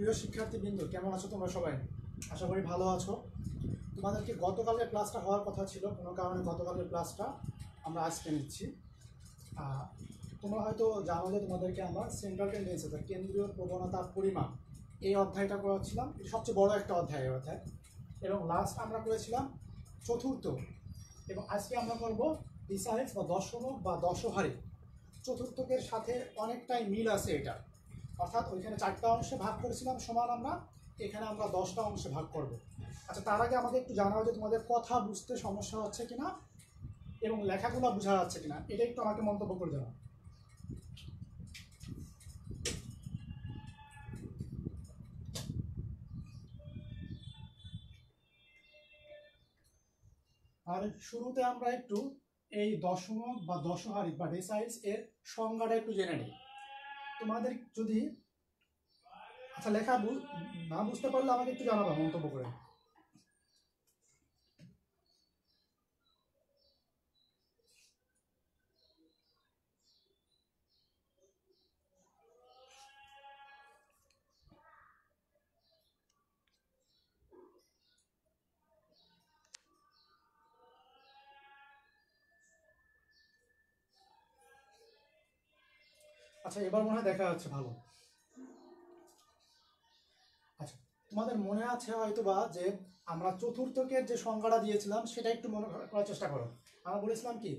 প্রিয় শিক্ষার্থীবৃন্দ, কেমন আছো তোমরা সবাই? আশা করি ভালো আছো। তোমাদেরকে গতকালের ক্লাসটা হওয়ার কথা ছিল, কোনো কারণে গতকালের ক্লাসটা আমরা আজকে নিচ্ছি। তোমরা হয়তো জানো যে তোমাদেরকে আমরা সেন্ট্রাল টেন্ডেন্সি অর্থাৎ কেন্দ্রীয় প্রবণতা পরিমাপ এই অধ্যায়টা করাচ্ছিলাম। এটা সবচেয়ে বড় একটা অধ্যায় এই অধ্যায়, এবং লাস্ট আমরা করেছিলাম চতুর্থ, এবং আজকে আমরা করব ডিসাইডস বা দশমক বা দশহারি। চতুর্থকের সাথে অনেকটাই মিল আছে এটা, অর্থাৎ ওইখানে 4টা অংশে ভাগ করেছিলাম সমান, আমরা এখানে আমরা 10টা অংশে ভাগ করব। আচ্ছা, তার আগে আমাদের একটু জানা হয় যে তোমাদের কথা বুঝতে সমস্যা হচ্ছে কিনা এবং লেখাগুলো বোঝা যাচ্ছে কিনা, এটা একটু আমাকে মন্তব্য করে জানাও। আর শুরুতে আমরা একটু এই দশমক বা দশহারি বা ডেসাইডস এর সংজ্ঞাটা একটু জেনে নিই। তোমাদের যদি আচ্ছা লেখা না বুঝতে পারলে আমাকে একটু জানাবা মন্তব্য করে। আচ্ছা, এবার মনে হয় দেখা যাচ্ছে ভালো। আচ্ছা, তোমাদের মনে আছে হয়তোবা যে আমরা চতুর্থকের যে সংজ্ঞাটা দিয়েছিলাম সেটা একটু মনে করার চেষ্টা করো। আমরা বলেছিলাম কি,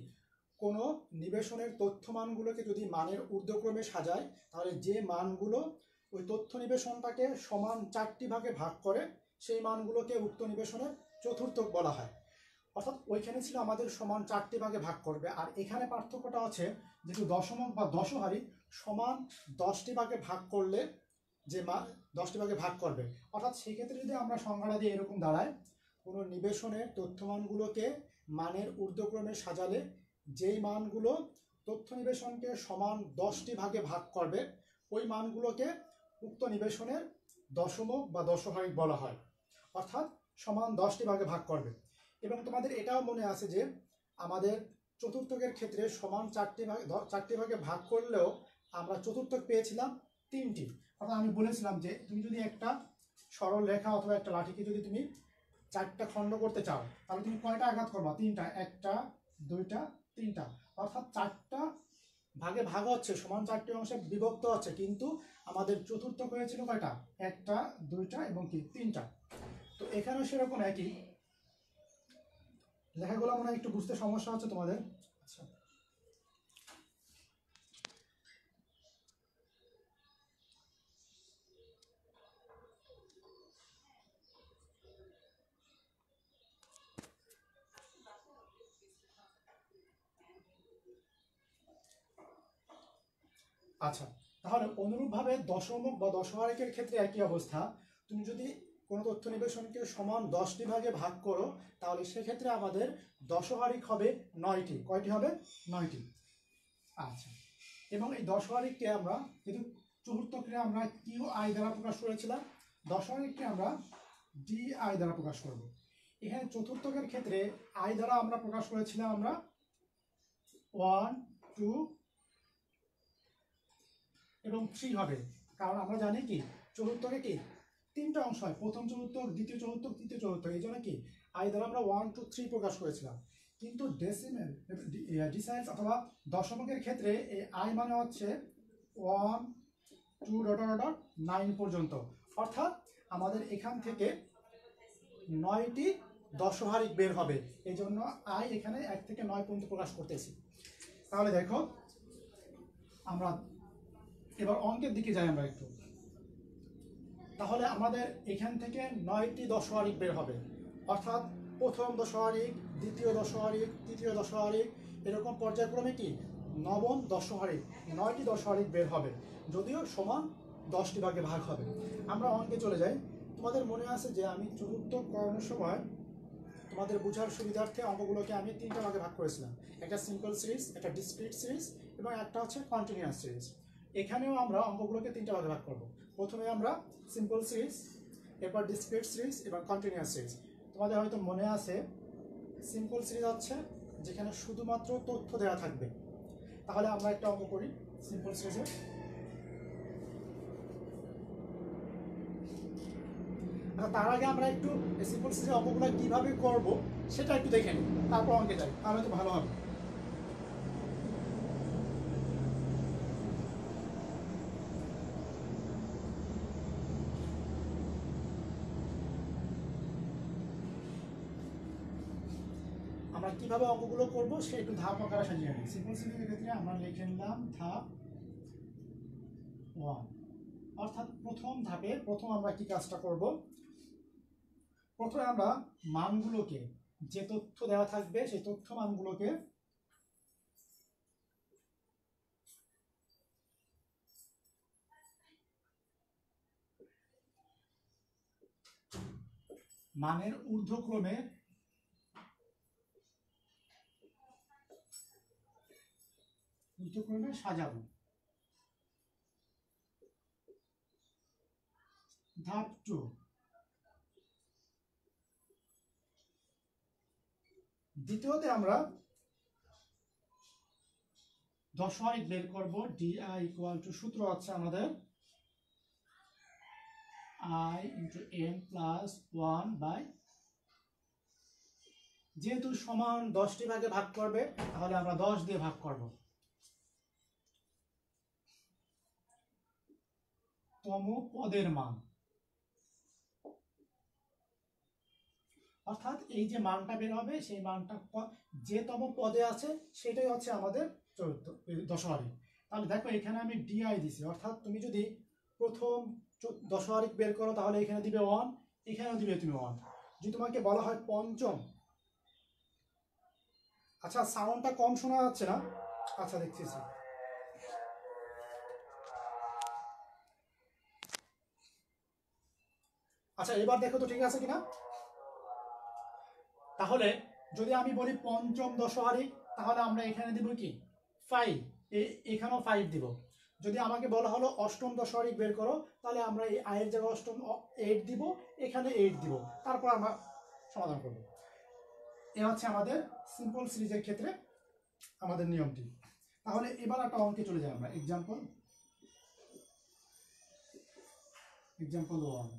কোনো নিবেশনের তথ্যমানগুলোকে যদি মানের ঊর্ধ্বক্রমে সাজায়, তাহলে যে মানগুলো ওই তথ্য নিবেশনটাকে সমান 4টি ভাগে ভাগ করে সেই মানগুলোকে উক্ত নিবেশনের চতুর্থক বলা হয়। অর্থাৎ ওইখানে ছিল আমাদের সমান 4টি ভাগে ভাগ করবে, আর এখানে পার্থক্যটা আছে যেহেতু দশমক বা দশহারি সমান 10টি ভাগে ভাগ করলে যে 10টি ভাগে ভাগ করবে। অর্থাৎ সেক্ষেত্রে যদি আমরা সংজ্ঞাটা দিয়ে এরকম দাঁড়ায়, কোনো নিবেশনের তথ্যমানগুলোকে মানের ঊর্ধ্বক্রমে সাজালে যেই মানগুলো তথ্য নিবেশনকে সমান 10টি ভাগে ভাগ করবে ওই মানগুলোকে উক্ত নিবেশনের দশমক বা দশহারি বলা হয়, অর্থাৎ সমান 10টি ভাগে ভাগ করবে। এবং তোমাদের এটাও মনে আছে যে আমাদের চতুর্থকের ক্ষেত্রে সমান 4টি ভাগে ভাগ করলেও আমরা চতুর্থক পেয়েছিলাম 3টি। অর্থাৎ আমি বলেছিলাম যে তুমি যদি একটা সরল রেখা অথবা একটা লাঠিকে যদি তুমি 4টা খণ্ড করতে চাও, তাহলে তুমি কয়টা আঘাত করবা? 3টা। 1টা, 2টা, 3টা, অর্থাৎ 4টা ভাগে ভাগ হচ্ছে, সমান 4টি অংশে বিভক্ত হচ্ছে, কিন্তু আমাদের চতুর্থক হয়েছিল কয়টা? 1টা, 2টা এবং কি 3টা। তো এখানেও সেরকম একই। লেখাগুলো মনে হয় একটু বুঝতে সমস্যা হচ্ছে তোমাদের। আচ্ছা, আচ্ছা, তাহলে অনুরূপভাবে দশমক বা দশহারিকের ক্ষেত্রে একই অবস্থা। তুমি যদি কোনো তথ্য নিবেশনকে সমান 10টি ভাগে ভাগ করো, তাহলে সেক্ষেত্রে আমাদের দশহারিক হবে 9টি। কয়টি হবে? 9টি। আচ্ছা, এবং এই দশহারিককে আমরা যেহেতু চতুর্থকে আমরা কিউ আই দ্বারা প্রকাশ করেছিলাম, দশহারিককে আমরা ডি আই দ্বারা প্রকাশ করব। এখানে চতুর্থকের ক্ষেত্রে আই দ্বারা আমরা প্রকাশ করেছিলাম আমরা 1, 2 এবং 3 হবে, কারণ আমরা জানি কি চতুর্থকে কি 3টা অংশ হয়, প্রথম চতুর্থক, দ্বিতীয় চতুর্থক, তৃতীয় চতুর্থক। এই জন্য কি আই দ্বারা আমরা 1, 2, 3 প্রকাশ করেছিলাম। কিন্তু ডেসিমেল ডিসাইডস অথবা দশমকের ক্ষেত্রে এই আই মানে হচ্ছে 1, 2, 9 পর্যন্ত, অর্থাৎ আমাদের এখান থেকে 9টি দশহারিক বের হবে। এই জন্য আই এখানে 1 থেকে 9 পর্যন্ত প্রকাশ করতেছি। তাহলে দেখো, আমরা এবার অঙ্কের দিকে যাই আমরা একটু। তাহলে আমাদের এখান থেকে 9টি দশহারিক বের হবে, অর্থাৎ প্রথম দশহারিক, দ্বিতীয় দশহারিক, তৃতীয় দশহারিক, এরকম পর্যায়ক্রমে কি নবম দশহারিক, 9টি দশহারিক বের হবে, যদিও সমান 10টি ভাগে ভাগ হবে। আমরা অঙ্কে চলে যাই। তোমাদের মনে আছে যে আমি চতুর্থ করানোর সময় তোমাদের বোঝার সুবিধার্থে অঙ্কগুলোকে আমি 3টা ভাগে ভাগ করেছিলাম, একটা সিম্পল সিরিজ, একটা ডিসক্রিট সিরিজ এবং একটা হচ্ছে কন্টিনিউয়াস সিরিজ। এখানেও আমরা অঙ্কগুলোকে 3টা ভাগে ভাগ করব। প্রথমে আমরা সিম্পল সিরিজ, এরপর ডিসক্রিট সিরিজ এবং কন্টিনিউয়াস সিরিজ। তোমাদের হয়তো মনে আছে সিম্পল সিরিজ হচ্ছে যেখানে শুধুমাত্র তথ্য দেওয়া থাকবে। তাহলে আমরা একটা অঙ্ক করি সিম্পল সিরিজে। তার আগে আমরা একটু সিম্পল সিরিজের অঙ্কগুলো কিভাবে করব সেটা একটু দেখে নিই, তারপর অঙ্কে যাই, তাহলে তো ভালো হবে। আমরা কিভাবে অঙ্কগুলো করবো সে একটু ধাপ আকারে সাজিয়ে নিই। সিম্পল সিরিজের ক্ষেত্রে আমরা লিখে নিলাম ধাপ 1, অর্থাৎ প্রথম ধাপে প্রথম আমরা কি কাজটা করব, প্রথমে আমরা মানগুলোকে, যে তথ্য দেওয়া থাকবে সেই তথ্য মানগুলোকে মানের ঊর্ধ্বক্রমে সাজাবো। ধাপ 2, দ্বিতীয়তে আমরা দশমিক বের করব। DI ইকুয়াল টু, সূত্র আছে আমাদের I into n plus 1 by, যেহেতু সমান 10টি ভাগে ভাগ করবে তাহলে আমরা 10 দিয়ে ভাগ করব। তম পদের মান, অর্থাৎ এই যে মানটা বের হবে সেই মানটা যে তম পদে আছে সেটাই হচ্ছে আমাদের দশমিক। তাহলে দেখো এখানে আমি DI দিছি, অর্থাৎ তুমি যদি প্রথম দশমিক বের করো তাহলে এখানে দিবে 1, এখানেও দিবে তুমি 1। যদি তোমাকে বলা হয় পঞ্চম, আচ্ছা সাউন্ডটা কম শোনা যাচ্ছে না? আচ্ছা দেখতেছি। আচ্ছা এবার দেখো তো ঠিক আছে কিনা। তাহলে যদি আমি বলি পঞ্চম দশমিক তাহলে আমরা এখানে দিব কি 5, এখানেও 5 দিব। যদি আমাকে বলা হলো অষ্টম দশমিক বের করো তাহলে আমরা এই আয়ের জায়গায় অষ্টম 8 দিব, এখানে 8 দিব, তারপর আমরা সমাধান করব। এ হচ্ছে আমাদের সিম্পল সিরিজের ক্ষেত্রে আমাদের নিয়মটি। তাহলে এবার একটা অঙ্কে চলে যাই আমরা। এক্সাম্পল 1,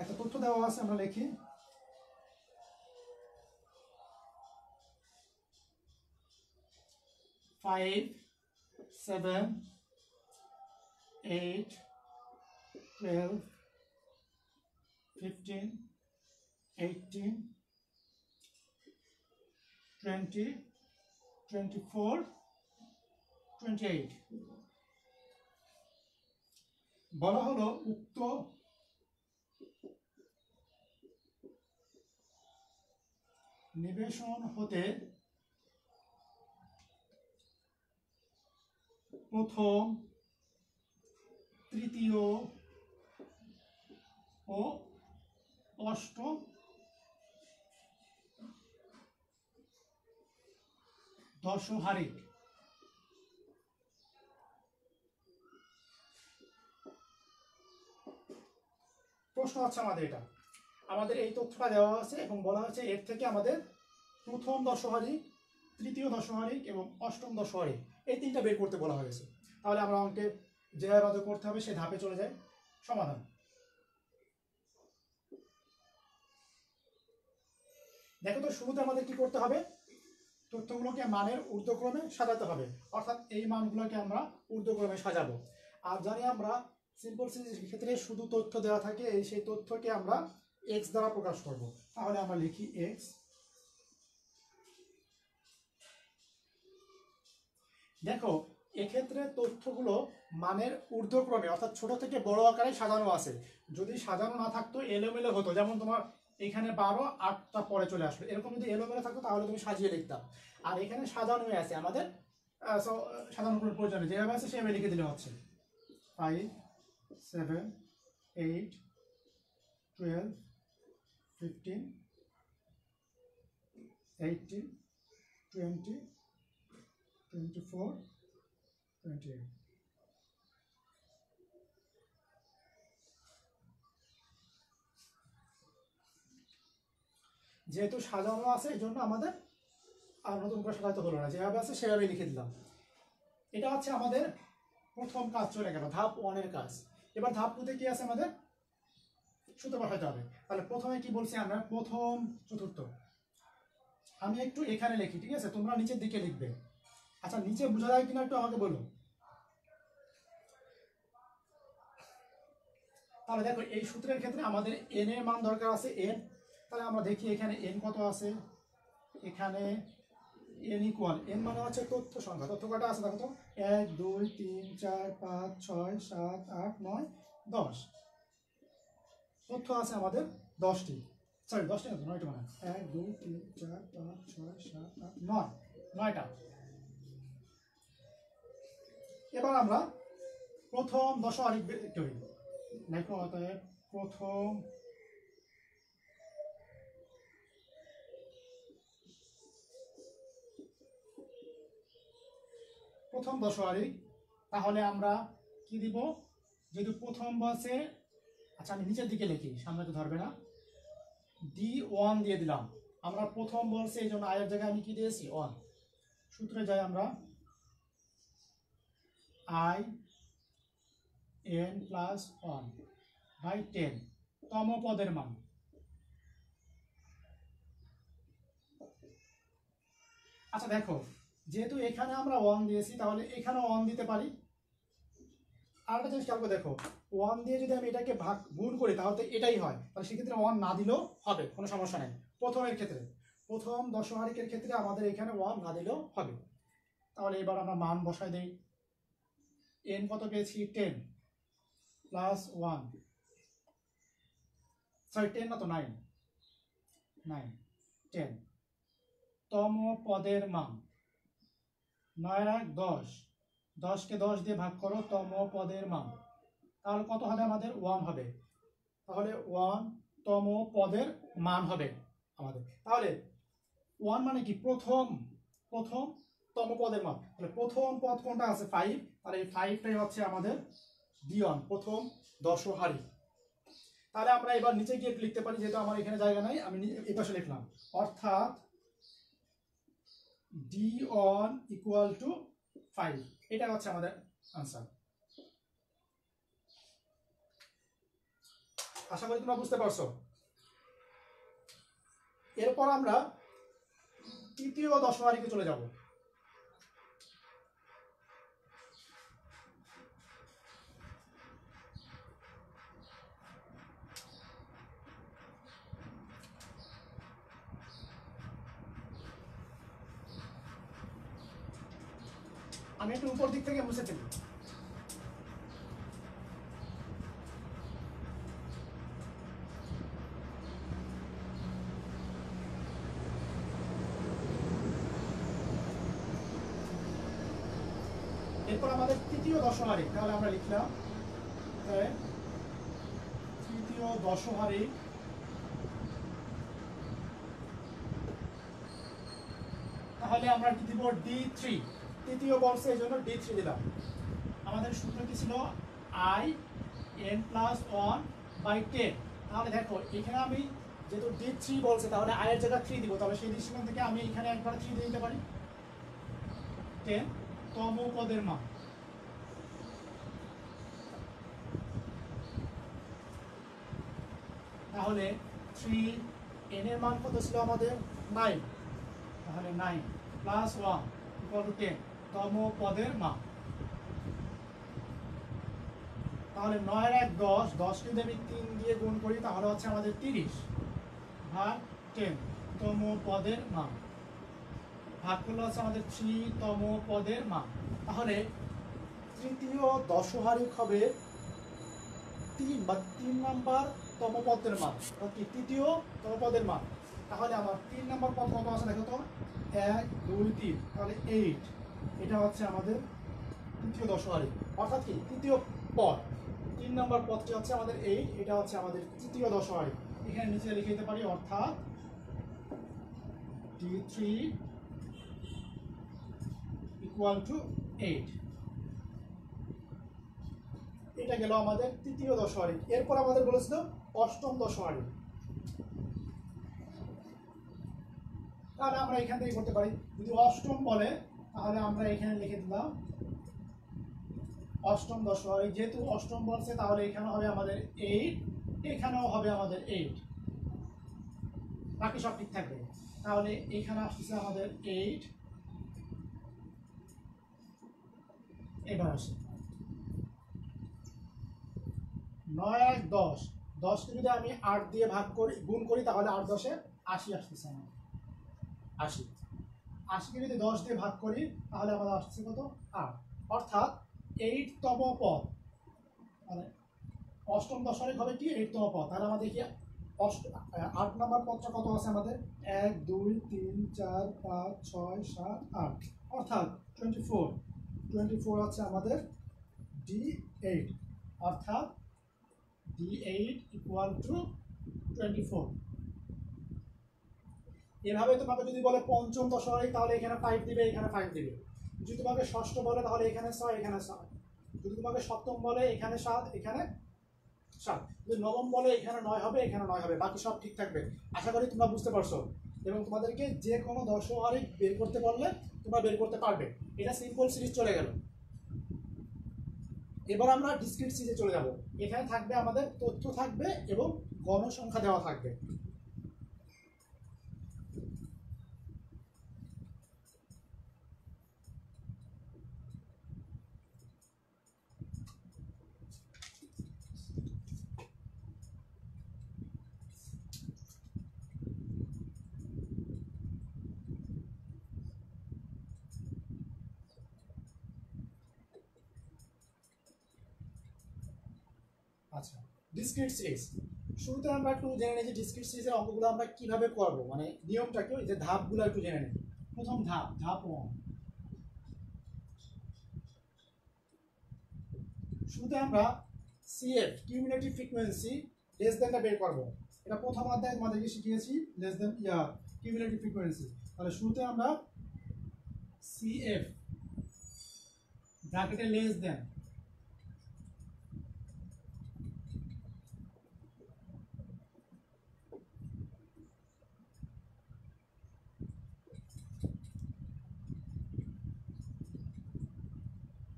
একটা তথ্য দেওয়া আছে, আমরা লিখি 5, 7, 8, 12, 15, 18, 20, 24, 28। বলা হলো উক্ত নিবেশন হতে প্রথম, তৃতীয় ও অষ্টম দশহারিক প্রশ্ন হচ্ছে আমাদের এটা, আমাদের এই তথ্যটা দেওয়া আছে এবং বলা হচ্ছে এর থেকে আমাদের প্রথম দশহারিক, তৃতীয় দশহারিক এবং অষ্টম দশহারিক এই তিনটা বের করতে বলা হয়েছে। তাহলে আমরা অঙ্কে যেভাবে করতে হবে সেই ধাপে চলে যাই। সমাধান, দেখো তো শুরুতে আমাদের কি করতে হবে, তথ্যগুলোকে মানের ঊর্ধ্বক্রমে সাজাতে হবে, অর্থাৎ এই মানগুলোকে আমরা ঊর্ধ্বক্রমে সাজাবো। আর জানি আমরা সিম্পল সিরিজের ক্ষেত্রে শুধু তথ্য দেওয়া থাকে, সেই তথ্যকে আমরা x দ্বারা প্রকাশ করব। তাহলে আমরা লিখি x। দেখো এক্ষেত্রে তথ্যগুলো মানের ঊর্ধ্বক্রমে অর্থাৎ ছোট থেকে বড় আকারে সাজানো আছে। যদি সাজানো না থাকতো এলোমেলো হতো, যেমন তোমার এখানে 12, 8টা পরে চলে আসলো, এরকম যদি এলোমেলো থাকতো তাহলে তুমি সাজিয়ে লিখতাম। আর এখানে সাজানো আছে আমাদের, সাজানোর কোনো প্রয়োজন নেই, যেভাবে আছে সেভাবে লিখে দিলে হচ্ছে 5, 7, 8, 12, 15, 18, 20, 24, 28। যেহেতু সাজানো আছে এই জন্য আমাদের আর নতুন করে সাজাতে হলো না, যেভাবে আছে সেভাবে লিখে দিলাম। এটা হচ্ছে আমাদের প্রথম কাজ চলে গেল, ধাপ 1 এর কাজ। এবার ধাপ 2 তে কি আছে আমাদের সূত্র বসাতে হবে। তাহলে প্রথমে কি বলছি আমরা, প্রথম চতুর্থ। আমি একটু এখানে লিখি, ঠিক আছে, তোমরা নিচের দিকে লিখবে। আচ্ছা নিচে বোঝা যায় কিনা একটু আমাকে বলো। তাহলে দেখো এই সূত্রের ক্ষেত্রে আমাদের n এর মান দরকার আছে n। তাহলে আমরা দেখি এখানে n কত আছে। এখানে n ইকুয়াল, n মানে হচ্ছে তথ্য সংখ্যা। তথ্য কটা আছে দেখো তো, 1 2 3 4 5 6 7 8 9 10। তথ্য আছে আমাদের 10টি, সরি 10টি না, 9টি মানে 1 2 3 4 5 6 7 8 9, 9টা। এবার আমরা প্রথম দশমিক করি। দেখো অতএব প্রথম দশমিক। তাহলে আমরা কি দিব, যেহেতু প্রথম বলছে, আচ্ছা আমি নিচের দিকে লিখি, সামনে তো ধরবে না, D1 দিয়ে দিলাম। আমরা প্রথম বলছে এই জন্য আয়ের জায়গায় আমি কি দিয়েছি 1। সূত্রে যাই আমরা, I n প্লাস 1 বাই 10 তম পদের মান। আচ্ছা দেখো, যেহেতু এখানে আমরা 1 দিয়েছি তাহলে এখানেও 1 দিতে পারি। আর একটা জিনিস খেয়াল করে দেখো, 1 দিয়ে যদি আমি এটাকে গুণ করি তাহলে এটাই হয়, তাহলে সেক্ষেত্রে 1 না দিলেও হবে, কোনো সমস্যা নেই। প্রথমের ক্ষেত্রে, প্রথম দশমিকের ক্ষেত্রে আমাদের এখানে 1 না দিলেও হবে। তাহলে এবার আমরা মান বসাই দেই। n কত পেয়েছি 10 প্লাস 1, সরি 10 না তো 9, 10 তম পদের মান। 9 আর 10, 10কে 10 দিয়ে ভাগ করো, তম পদের মান। তাহলে কত হবে আমাদের 1 হবে। তাহলে 1 তম পদের মান হবে আমাদের। তাহলে 1 মানে কি, প্রথম তম পদের মান। তাহলে প্রথম পদ কোনটা আছে 5, তাহলে এই 5টাই হচ্ছে আমাদের D1, প্রথম দশহারি। তাহলে আমরা এবার নিচে গিয়ে লিখতে পারি, যেহেতু আমার এখানে জায়গা নাই আমি এই পাশে লিখলাম, অর্থাৎ D1 ইকুয়াল টু 5। এটা হচ্ছে আমাদের আনসার। আশা করি তোমরা বুঝতে পারছো। এরপর আমরা তৃতীয় দশহারিতে চলে যাব। আমি একটু উপর দিক থেকে মুছে ফেলি। এরপর আমাদের তৃতীয় দশহারি, তাহলে আমরা লিখলাম তৃতীয় দশহারি। তাহলে আমরা কি দিব, D3। তৃতীয় বর্ষে এই জন্য D3 দিলাম। আমাদের সূত্র কি ছিল, I n প্লাস 1 বাই 10। তাহলে দেখো এখানে আমি যেহেতু D3 বলছে, তাহলে I এর জায়গা 3 দিব। তাহলে সেই দৃষ্টিকোণ থেকে আমি এখানে একবার 3 দিয়ে দিতে পারি। 10 তম পদের মান। তাহলে 3 n এর মান কত ছিল আমাদের 9, তাহলে 9 প্লাস 1 ইকুয়াল টু 10 তম পদের মান। তাহলে 9 আর 1 10, 10 যদি আমি 3 দিয়ে গুণ করি তাহলে হচ্ছে আমাদের 30 ভাগ 10 তম পদের মান। ভাগ করলে হচ্ছে আমাদের 3 তম পদের মান। তাহলে তৃতীয় দশহারিক হবে 3 বা 3 নাম্বার তম পদের মান, তৃতীয় তম পদের মান। তাহলে আমার 3 নাম্বার পদ কত আছে দেখো তো, 1 2 3, তাহলে 8। এটা হচ্ছে আমাদের তৃতীয় দশহারি, অর্থাৎ কি তৃতীয় পদ। 3 নাম্বার পদটি হচ্ছে আমাদের 8, এটা হচ্ছে আমাদের তৃতীয় দশহারি। এখানে নিচে লিখে দিতে পারি, অর্থাৎ D3 ইকুয়াল টু 8। এটা গেল আমাদের তৃতীয় দশহারি। এরপর আমাদের বলেছিল অষ্টম দশহারি। তাহলে আমরা এখান থেকে করতে পারি, যদি অষ্টম বলে তাহলে আমরা এখানে লিখে দিলাম অষ্টম দশমিক, যেহেতু অষ্টম বলছে তাহলে এখানে হবে আমাদের 8, এখানেও হবে আমাদের 8, বাকি সব ঠিক থাকবে। তাহলে এখানে আসছে আমাদের 8। এবার আসে 9 আর 10, 10কে যদি আমি 8 দিয়ে ভাগ করি, গুণ করি, তাহলে 8 10 80 আসতেছে আমার 80। 80কে যদি 10 দিয়ে ভাগ করি তাহলে আমাদের আসছে কত? 8। অর্থাৎ 8তম পদ, মানে অষ্টম দশমিক হবে কি 8তম পদ। তাহলে আমরা দেখি 8 নম্বর পদটা কত আছে আমাদের? 1 2 3 4 5 6 7 8, অর্থাৎ 24 আছে আমাদের D8, অর্থাৎ D8 ইকুয়াল টু 24। এভাবে তোমাকে যদি বলে পঞ্চম দশমিক তাহলে এখানে 5 দিবে, এখানে 5 দিবে। যদি তোমাকে ষষ্ঠ বলে তাহলে এখানে 6, এখানে 7। যদি তোমাকে সপ্তম বলে এখানে 7, এখানে 7। যদি নবম বলে এখানে 9 হবে, এখানে 9 হবে, বাকি সব ঠিক থাকবে। আশা করি তোমরা বুঝতে পারছো। এবং তোমাদেরকে যে কোনো দশমিক বের করতে বললে তোমরা বের করতে পারবে। এটা সিম্পল সিরিজ চলে গেল। এবার আমরা ডিসক্রিট সিরিজে চলে যাব। এখানে থাকবে আমাদের তথ্য থাকবে এবং গণসংখ্যা দেওয়া থাকবে। আচ্ছা, ডিসক্রিট সিরিজ শুরুতে আমরা একটু জেনে নিই যে ডিসক্রিট সিরিজের অঙ্কগুলো আমরা কিভাবে করব, মানে নিয়মটা কি, যে ধাপগুলো একটু জেনে নিই। প্রথম ধাপ, ধাপ 1। শুরুতে আমরা সিএফ কিউমুলেটিভ ফ্রিকোয়েন্সি লেস দ্যানটা বের করব। এটা প্রথম অধ্যায়ে তোমাদেরকে শিখিয়েছি, লেস দ্যান কিউমুলেটিভ ফ্রিকোয়েন্সি। তাহলে শুরুতে আমরা সিএফ ব্র্যাকেটে লেস দ্যান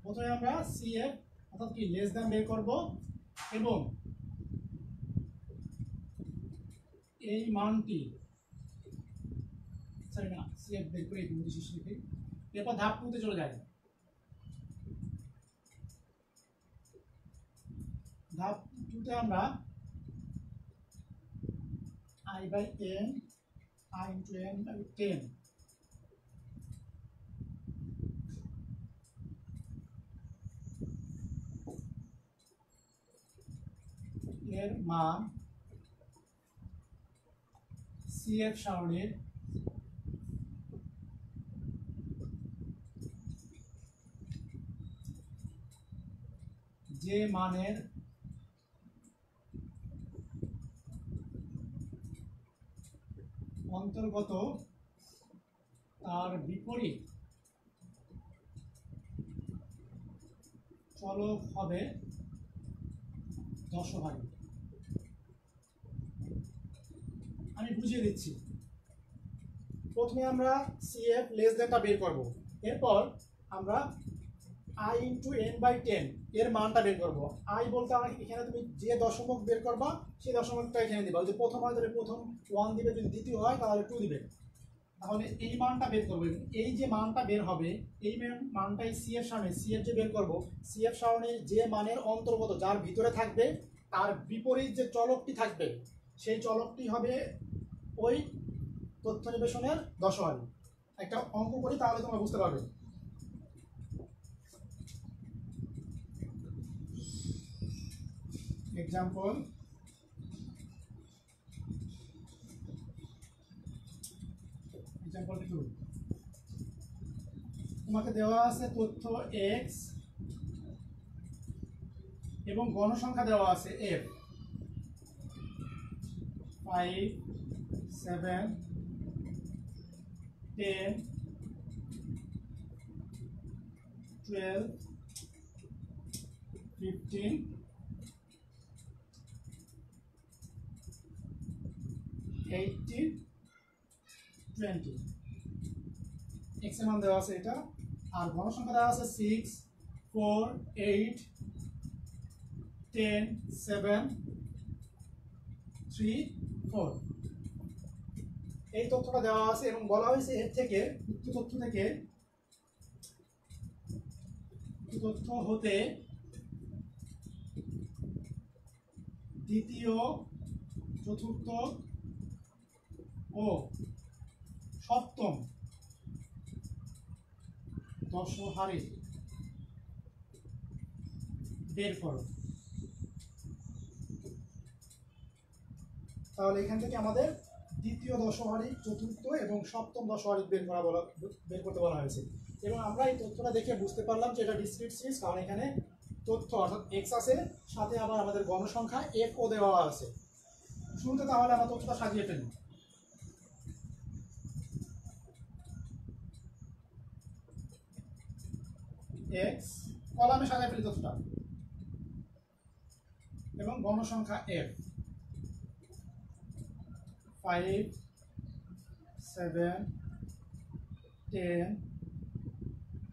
প্রথমে আমরা সিএফ অর্থাৎ কি লেস দ্যান বের করব এবং এই মানটি, সরি না, সিএফ বের করে এই দুটো শেষ লিখি। এরপর ধাপ 2 তে চলে যায়। ধাপ 2 তে আমরা I/n I/n/10 এর মান সিএফ সারণীর যে মানের অন্তর্গত তার বিপরীত চলক হবে দশভাগী। আমি বুঝিয়ে দিচ্ছি। প্রথমে আমরা সিএফ লেস দ্যানটা বের করব, এরপর আমরা I/n/10 এর মানটা বের করব। I বলতে এখানে তুমি যে দশমিক বের করবা সেই দশমিকটা এখানে দিবা। যদি প্রথম হয় তাহলে প্রথম 1 দিবে, যদি দ্বিতীয় হয় তাহলে 2 দিবে। তাহলে এই মানটা বের করবো। এই যে মানটা বের হবে এই মানটাই সিএফ সারণী, সিএফ যে বের করব, সিএফ সারণীর যে মানের অন্তর্গত, যার ভিতরে থাকবে তার বিপরীত যে চলকটি থাকবে সেই চলকটি হবে ওই তথ্য নিবেশনের দশমিক। একটা অঙ্ক করি তাহলে তোমরা বুঝতে পারবে। Example, example 2। তোমাকে দেওয়া আছে তথ্য x এবং গণসংখ্যা দেওয়া আছে f, 5 7 10 12 15 18 20। x এর মান দেওয়া আছে এটা, আর গণসংখ্যা দেওয়া আছে 6 4 8 10 7 3 4 এই তথ্যটা দেওয়া আছে এবং বলা হয়েছে এর থেকে উক্ত তথ্য হতে দ্বিতীয়, চতুর্থ ও সপ্তম দশহারি বের করো। তাহলে এখান থেকে আমাদের দ্বিতীয় দশহারি, চতুর্থ এবং সপ্তম দশহারি বের করতে বলা হয়েছে। এবং আমরা এই তথ্যটা দেখে বুঝতে পারলাম যে এটা ডিসক্রিট সিরিজ, কারণ এখানে তথ্য অর্থাৎ এক্স আছে, সাথে আবার আমাদের গণসংখ্যা এফ ও দেওয়া আছে। শুরুতে তাহলে আমরা তথ্যটা সাজিয়ে ফেলি। এক্স কলামে সাজিয়ে ফেলি তথ্যটা, এবং গণসংখ্যা এফ 5 7 10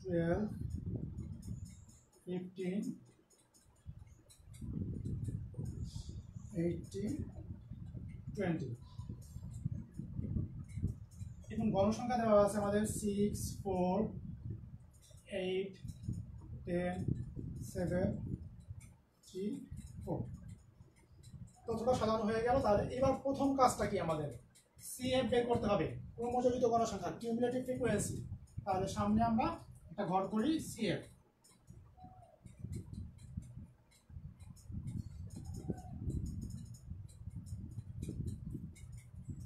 12 15 18 20 এবং গণসংখ্যা দেওয়া আছে আমাদের 6 4 8 10 7 3 4। তথ্যটা সাজানো হয়ে গেল। তাহলে এবার প্রথম কাজটা কি, আমাদের সিএফ বের করতে হবে, ক্রমযোজিত গণসংখ্যা, কিউমুলেটিভ ফ্রিকোয়েন্সি। তাহলে সামনে আমরা একটা ঘর করি সিএফ।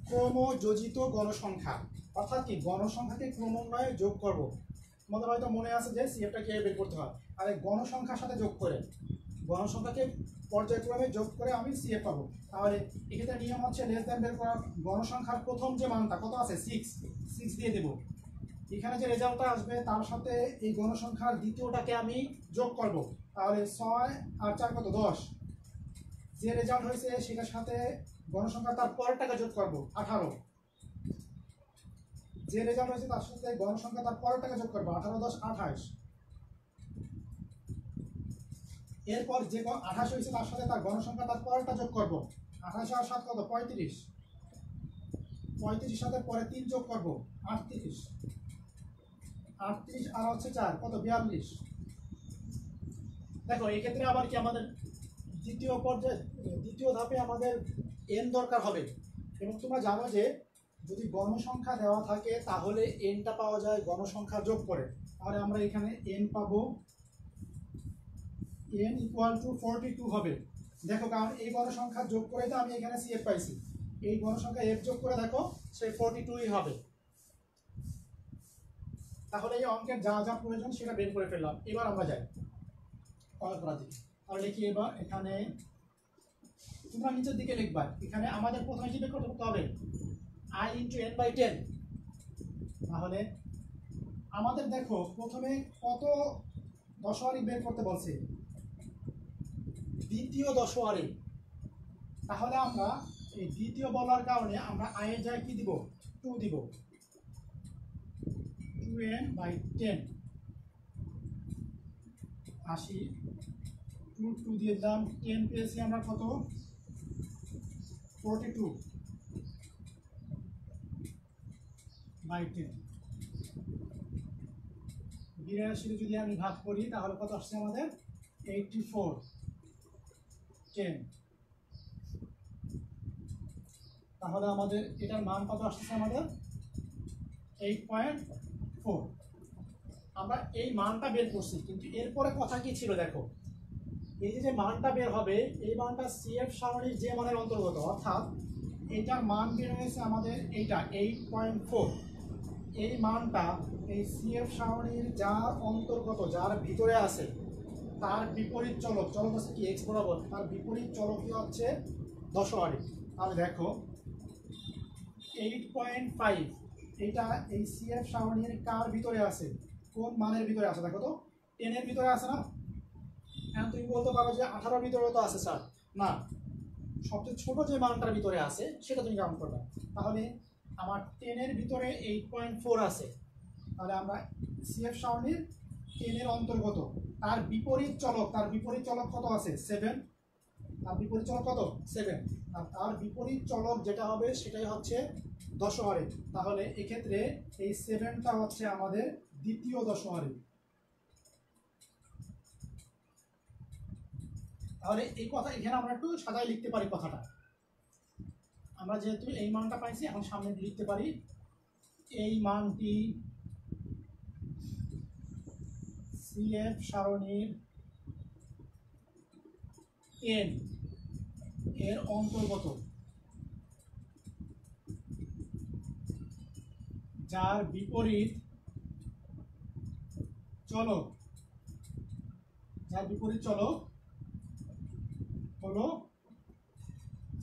ক্রমযোজিত গণসংখ্যা অর্থাৎ কি, গণসংখ্যাকে ক্রমান্বয়ে যোগ করব। আমাদের হয়তো মনে আছে যে সিএফটা কিভাবে বের করতে হয়, আর এই গণসংখ্যার সাথে যোগ করে, গণসংখ্যাকে পর্যায়ক্রমে যোগ করে আমি সিএফ পাবো। তাহলে এক্ষেত্রে নিয়ম হচ্ছে লেস দ্যান বের করা, গণসংখ্যার প্রথম যে মানটা কত আছে 6 দিয়ে দেব। এখানে যে রেজাল্টটা আসবে তার সাথে এই গণসংখ্যার দ্বিতীয়টাকে আমি যোগ করব। তাহলে 6 আর 4 কত 10, যে রেজাল্ট হয়েছে সেটার সাথে গণসংখ্যা তার পরেরটাকে যোগ করব 18, যে রেজাল্ট হয়েছে তার সাথে গণসংখ্যা তার পরেরটাকে যোগ করব 18 10 28। এরপর যে 28 হয়েছে তার সাথে তার গণসংখ্যা তার পরেরটা যোগ করব 28 আর 7 কত 35, 35 সাথে পরে 3 যোগ করব 38, 38 আর হচ্ছে 4 কত 42। দেখো এই ক্ষেত্রে আবার কি আমাদের দ্বিতীয় ধাপে আমাদের এন দরকার হবে। এবং তোমরা জানো যে যদি গণসংখ্যা দেওয়া থাকে তাহলে এনটা পাওয়া যায় গণসংখ্যা যোগ করে। তাহলে আমরা এখানে এন পাবো, n ইকুয়াল টু 42 হবে। দেখো কারণ এই গণসংখ্যা যোগ করে তো আমি এখানে সিএফ পাইছি, এই গণসংখ্যা এফ যোগ করে দেখো সেই 42ই হবে। তাহলে এই অঙ্কের যা যা প্রয়োজন সেটা বের করে ফেললাম। এবার আমরা যাই অঙ্ক করার দিকে। তাহলে লিখি এবার এখানে, তোমরা নিচের দিকে লিখবা, এখানে আমাদের প্রথমে কি বের করতে হবে i × n/10। তাহলে আমাদের দেখো প্রথমে কত দশহারি বের করতে বলছে, দ্বিতীয় দশহারি। তাহলে আমরা এই দ্বিতীয় বলার কারণে আমরা i এর জায়গায় কি দিব 2 দিব, 2n/10 80, 2 দিয়ে দিলাম, 10 পেয়েছি আমরা কত 42/10। 82 যদি আমি ভাগ করি তাহলে কত আসছে আমাদের 84 10। তাহলে আমাদের এটার মান কত আসছে আমাদের 8.4। আমরা এই মানটা বের করছি, কিন্তু এরপরে কথা কি ছিল দেখো, এই যে মানটা বের হবে এই মানটা সিএফ সারণীর যে মানের অন্তর্গত, অর্থাৎ এটার মান বের হয়েছে আমাদের এইটা 8.4। এই মানটা এই সিএফ সারণীর যার অন্তর্গত, যার ভিতরে আছে, তার বিপরীত চলক আছে কি এক্স বরাবর, তার বিপরীত চলকই হচ্ছে দশহারি। তাহলে দেখো 8.5 এটা এই সিএফ সারণীর কার ভিতরে আছে, কোন মানের ভিতরে আছে, দেখো তো 10 এর ভিতরে আছে না। এখন তুমি বলতে পারো যে 18 ভিতরে তো আছে স্যার, না, সবচেয়ে ছোট যে মানটার ভিতরে আছে সেটা তুমি কাউন্ট করবে। তাহলে আমার 10 এর ভিতরে 8.4 আছে, তাহলে আমরা সিএফ সারণীর n এর অন্তর্গত, তার বিপরীত চলক কত আছে 7, তার বিপরীত চলক কত 7, আর তার বিপরীত চলক যেটা হবে সেটাই হচ্ছে দশমারি। তাহলে এক্ষেত্রে এই 7টা হচ্ছে আমাদের দ্বিতীয় দশমারি। তাহলে এই কথা এখানে আমরা একটু সাজায় লিখতে পারি কথাটা। আমরা যেহেতু এই মানটা পাইছি, এখন সামনে লিখতে পারি এই মানটি সিএফ সারণীর n এর অন্তর্গত, যার বিপরীত চলক হলো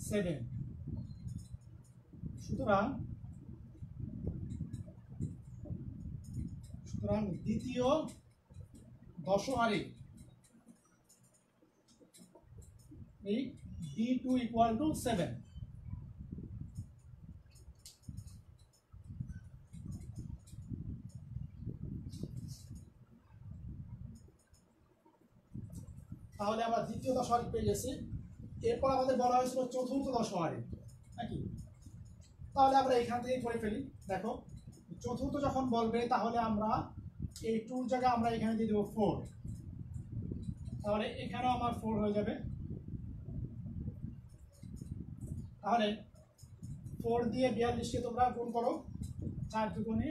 7। সুতরাং দ্বিতীয় দশমারি এই d2 equal to 7। তাহলে আমরা দ্বিতীয় দশমারি পেয়ে গেছি। এরপর আমাদের বলা হয়েছিল চতুর্থ দশমারি নাকি, তাহলে আমরা এখান থেকে করে ফেলি। দেখো চতুর্থ যখন বলবে তাহলে আমরা এই 2 জায়গায় আমরা এখানে দিয়ে দেবো 4, তাহলে এখানেও আমার 4 হয়ে যাবে। তাহলে 4 দিয়ে 42কে তোমরা গুণ করো, 4 দুগুণে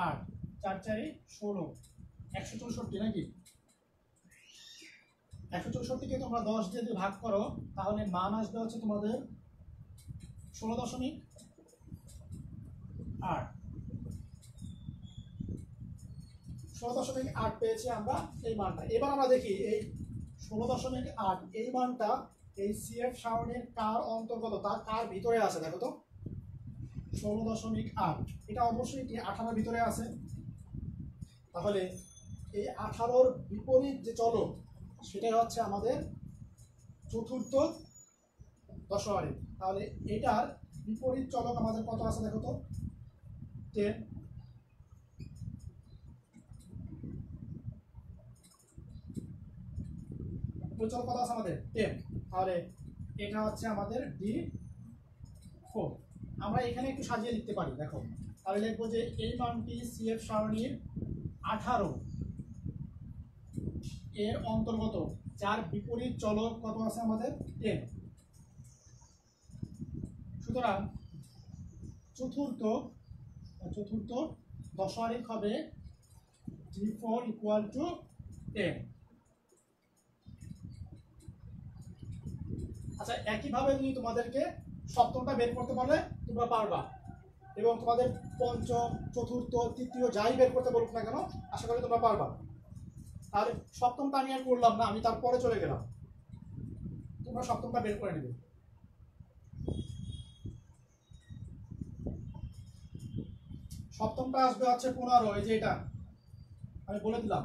8, 4 4 16, 164 নাকি। 164কে তোমরা 10 দিয়ে যদি ভাগ করো তাহলে মান আসবে হচ্ছে তোমাদের 16.8। 16.8 পেয়েছি আমরা এই মানটা। এবার আমরা দেখি এই 16.8 এই মানটা এই সিএফ সারণীর কার অন্তর্গত, তার কার ভিতরে আছে দেখো তো। 16.8 এটা অবশ্যই কি 18 ভিতরে আছে। তাহলে এই 18-র বিপরীত যে চলক সেটাই হচ্ছে আমাদের চতুর্থ দশমারি। তাহলে এটার বিপরীত চলক আমাদের কত আছে দেখো তো 10। চলক কত আছে আমাদের 10, তাহলে এটা হচ্ছে আমাদের D4। আমরা এখানে একটু সাজিয়ে লিখতে পারি। দেখো তাহলে লিখবো যে এই মানটি সিএফ সারণীর 18 এর অন্তর্গত, যার বিপরীত চলক কত আছে আমাদের 10। সুতরাং চতুর্থ দশমিক হবে D4 equal to 10। আচ্ছা একইভাবে যদি তোমাদেরকে সপ্তমটা বের করতে পারলে তোমরা পারবা, এবং তোমাদের পঞ্চম চতুর্থ তৃতীয় যাই বের করতে বলুক না কেন আশা করি তোমরা পারবা। আর সপ্তমটা আমি আর করলাম না, আমি তারপরে চলে গেলাম, তোমরা সপ্তমটা বের করে নেবে। সপ্তমটা আসবে হচ্ছে 15, এই যে এটা আমি বলে দিলাম।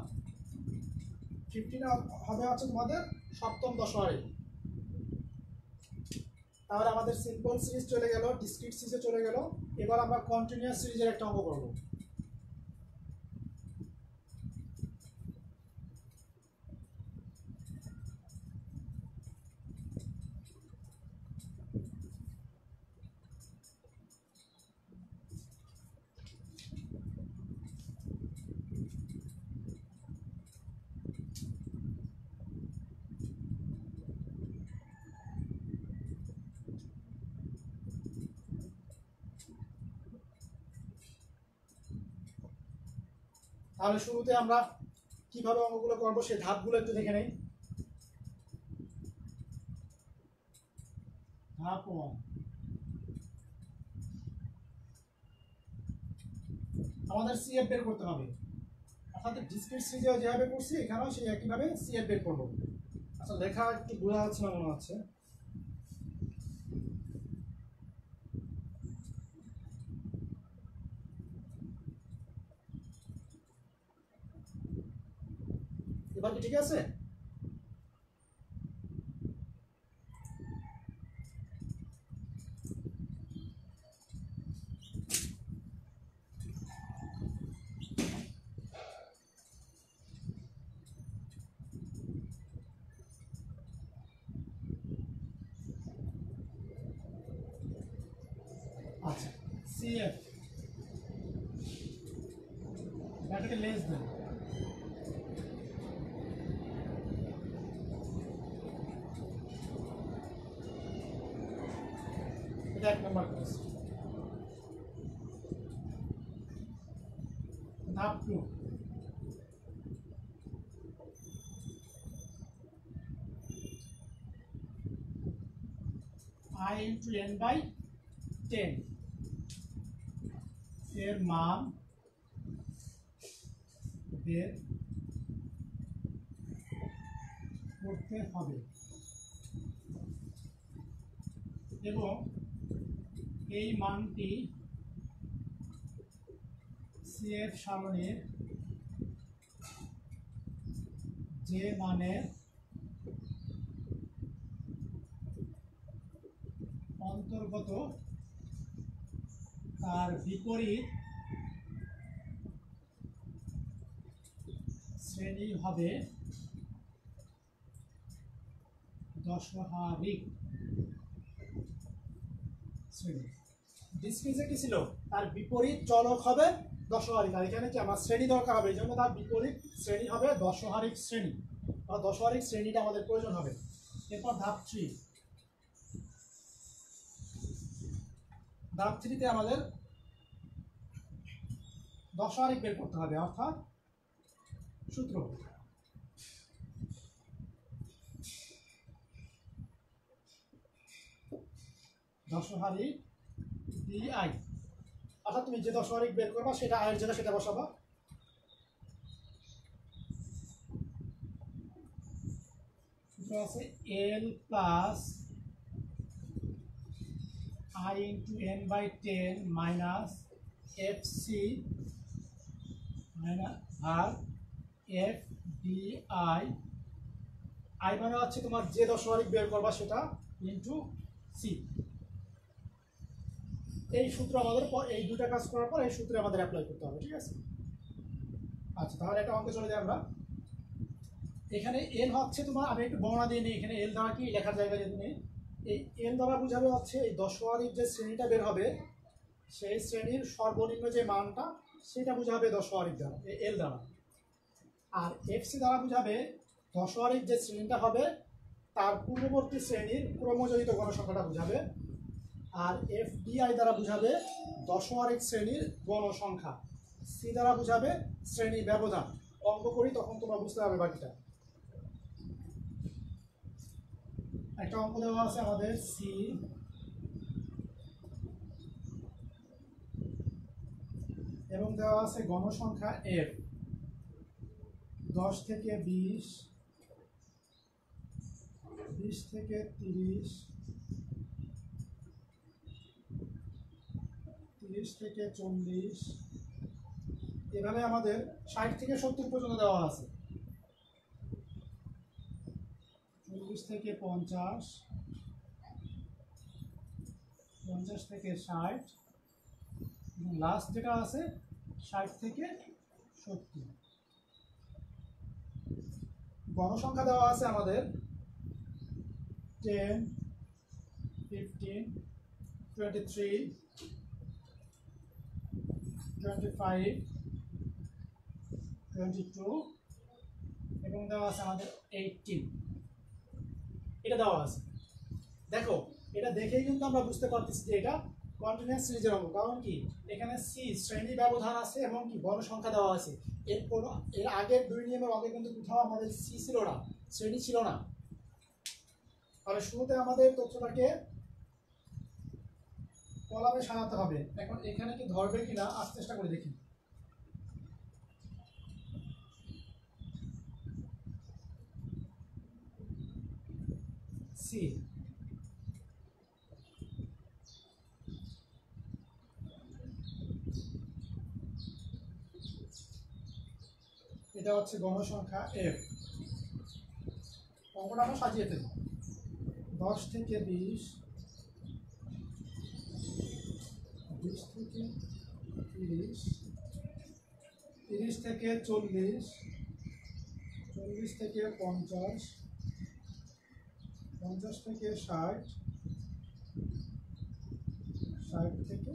15 হবে হচ্ছে তোমাদের সপ্তম দশমারি। তাহলে আমাদের সিম্পল সিরিজ চলে গেল, ডিসক্রিট সিরিজে চলে গেল। এবার আমরা কন্টিনিউয়াস সিরিজের একটা অঙ্ক করব। তাহলে শুরুতে আমরা কিভাবে অঙ্কগুলো করবো সেই ধাপগুলো একটু দেখে নেই। ধাপ 1, আমাদের সিএফ বের করতে হবে, অর্থাৎ ডিসক্রিট সিরিজে যেভাবে করছি এখানেও সেই একইভাবে সিএফ বের করবো। আচ্ছা লেখা একটু বোঝা যাচ্ছে না মনে হচ্ছে। এবার কি ঠিক আছে? CF ব্র্যাকেটে লেস দেন এটা এক নম্বর কেস। ধাপ 2, I into n by 10 এর মান বের করতে হবে এবং এই মানটি CF সারণীর যে মানের অন্তর্গত তার বিপরীত শ্রেণী হবে দশহারিক শ্রেণী। ডিসক্রিজে কি ছিল? তার বিপরীত চলক হবে দশহারিক। আর এখানে কি আমার শ্রেণী দরকার হবে, এই জন্য তার বিপরীত শ্রেণী হবে দশহারিক শ্রেণী, বা দশহারিক শ্রেণীটা আমাদের প্রয়োজন হবে। এরপর ধাপ 3, ধাপ 3-তে আমাদের দশহারিক বের করতে হবে, অর্থাৎ সূত্র দশহারিক DI, অর্থাৎ তুমি যে দশহারিক বের করবা সেটা আয়ের জায়গায় সেটা বসাবা। সূত্র আছে L plus I into n by 10 minus FC minus ভাগ FDI, I মানে হচ্ছে তোমার যে দশহারিক বের করবা সেটা ইন্টু C। এই সূত্র আমাদের এই দুটা কাজ করার পর এই সূত্রে আমাদের অ্যাপ্লাই করতে হবে, ঠিক আছে? আচ্ছা, তাহলে একটা অঙ্কে চলে যাই আমরা। এখানে এল হচ্ছে তোমার, আমি একটু বর্ণনা দিয়ে নিই। এখানে এল দ্বারা কি লেখার জায়গা যদি নেই, এই এল দ্বারা বুঝাবে হচ্ছে এই দশহারিক যে শ্রেণীটা বের হবে সেই শ্রেণীর সর্বনিম্ন যে মানটা সেটা বুঝাবে দশহারিক দ্বারা, এই এল দ্বারা। আর এফসি দ্বারা বুঝাবে দশহারিক যে শ্রেণীটা হবে তার পূর্ববর্তী শ্রেণীর ক্রমজয়িত গণসংখ্যাটা বুঝাবে। আর এফডিআই দ্বারা বুঝাবে দশহারিক শ্রেণীর গণসংখ্যা। সি দ্বারা বুঝাবে শ্রেণী ব্যবধান। অঙ্ক করি তখন তোমরা বুঝতে পারবে বাকিটা। একটা অঙ্ক দেওয়া আছে আমাদের সি এবং দেওয়া আছে গণসংখ্যা এফ 10 থেকে 20, 20 থেকে 30, 30 থেকে 40, এভাবে আমাদের 60 থেকে 70 পর্যন্ত দেওয়া আছে। 40 থেকে 50, 50 থেকে 60 এবং লাস্ট যেটা আছে 60 থেকে 70। গণসংখ্যা দেওয়া আছে আমাদের 10, 15, 23, 25, 22 এবং দেওয়া আছে আমাদের 18। এটা দেওয়া আছে। দেখো, এটা দেখেই কিন্তু আমরা বুঝতে পারতেছি যে এটা কন্টিনিউয়াস সিরিজের অঙ্ক। কারণ কি, এখানে সি শ্রেণী ব্যবধান আছে এবং কি গণসংখ্যা দেওয়া আছে। এর আগের 2 নিয়মের অঙ্কে কিন্তু কোথাও আমাদের সি ছিল না, শ্রেণী ছিল না। তাহলে শুরুতে আমাদের তথ্যটাকে কলামে সাজাতে হবে। এখন এখানে কি ধরবে কিনা আজ চেষ্টা করে দেখি। সি এটা হচ্ছে গণসংখ্যা এফ। অঙ্কটা আমরা সাজিয়ে দেব। 10 থেকে 20, 20 থেকে 30, 30 থেকে 40, 40 থেকে 50, 50 থেকে 60, 60 থেকে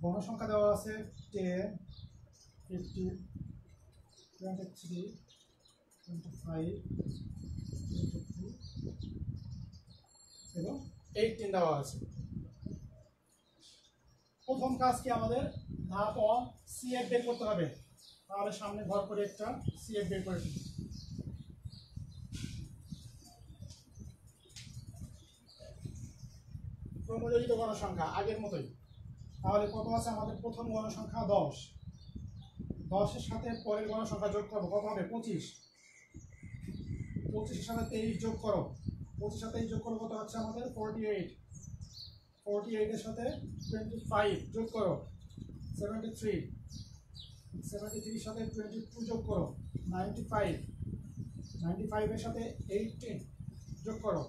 গণসংখ্যা দেওয়া আছে 10, 50, 23, 25, 22 এবং 18 দেওয়া আছে। প্রথম কাজ কি আমাদের ধাপ 1 সিএফ বের করতে হবে। তাহলে সামনে ঘর করে একটা সিএফ বের করে দিই। ক্রমজড়িত গণসংখ্যা আগের মতোই। তাহলে কত আছে আমাদের? প্রথম গণসংখ্যা 10, 10-এর সাথে পরের গণসংখ্যা যোগ করবো, কত হবে? 25, 25-এর সাথে 23 যোগ করো, 25-এর সাথে 23 যোগ করো, কত হচ্ছে আমাদের? 48, 48-এর সাথে 25 যোগ করো, 73, 73-এর সাথে 22 যোগ করো, 95, 95-এর সাথে 18 যোগ করো,